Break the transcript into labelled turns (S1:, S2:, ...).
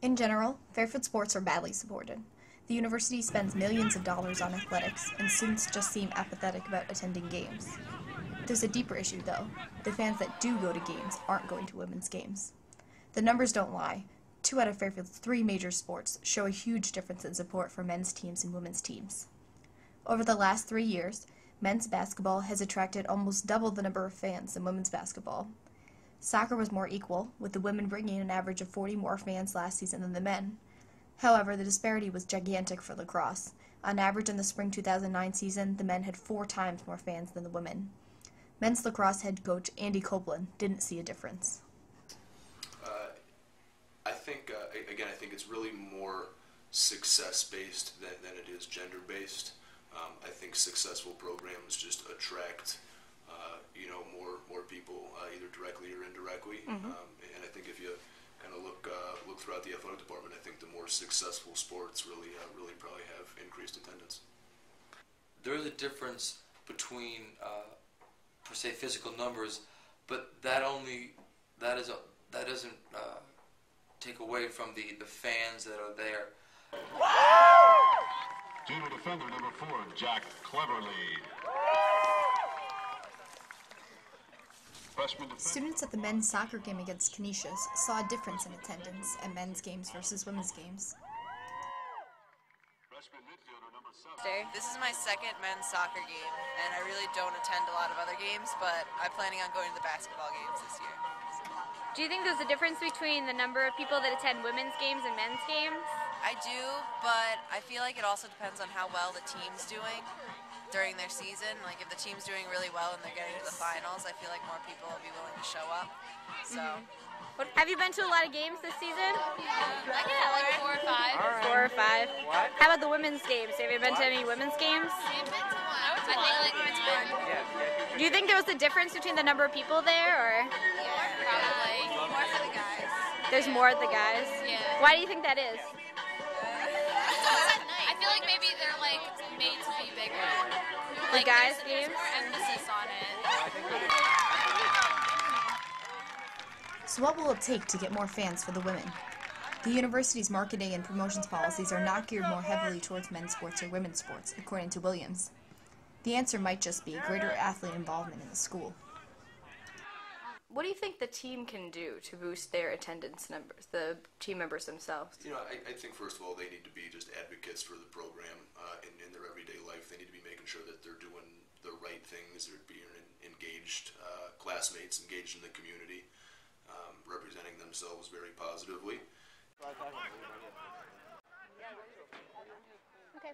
S1: In general, Fairfield sports are badly supported. The university spends millions of dollars on athletics, and students just seem apathetic about attending games. There's a deeper issue, though. The fans that do go to games aren't going to women's games. The numbers don't lie. 2 out of Fairfield's 3 major sports show a huge difference in support for men's teams and women's teams. Over the last 3 years, men's basketball has attracted almost double the number of fans than women's basketball. Soccer was more equal, with the women bringing an average of 40 more fans last season than the men. However, the disparity was gigantic for lacrosse. On average in the spring 2009 season, the men had 4 times more fans than the women. Men's lacrosse head coach Andy Copeland didn't see a difference.
S2: I think it's really more success-based than it is gender-based. I think successful programs just attract more people, either directly or indirectly. And I think if you kind of look throughout the athletic department, I think the more successful sports really probably have increased attendance.
S3: There is a difference between per se physical numbers, but that doesn't take away from the fans that are there.
S4: Junior defender number 4, Jack Cleverly.
S1: Students at the men's soccer game against Canisius saw a difference in attendance at men's games versus women's games.
S5: This is my second men's soccer game, and I really don't attend a lot of other games, but I'm planning on going to the basketball games this year.
S6: Do you think there's a difference between the number of people that attend women's games and men's games?
S5: I do, but I feel like it also depends on how well the team's doing during their season. Like if the team's doing really well and they're getting to the finals, I feel like more people will be willing to show up. So.
S6: Have you been to a lot of games this season?
S7: Like 4 or 5.
S6: Right. 4 or 5. What? How about the women's games? Have you been to any women's games?
S7: We've been to one. I think like went to one.
S6: Do you think there was a difference between the number of people there, or?
S7: Yeah, probably.
S5: More for the guys.
S6: There's more of the guys?
S7: Yeah.
S6: Why do you think that is?
S7: I feel like maybe they're like made to be bigger.
S6: The guys' games?
S7: There's more emphasis on it.
S1: So what will it take to get more fans for the women? The university's marketing and promotions policies are not geared more heavily towards men's sports or women's sports, according to Williams. The answer might just be greater athlete involvement in the school.
S6: What do you think the team can do to boost their attendance numbers, the team members themselves?
S2: I think first of all they need to be just advocates for the program in their everyday life. They need to be making sure that they're doing the right things, they're being engaged classmates, engaged in the community, representing themselves very positively.
S6: Okay.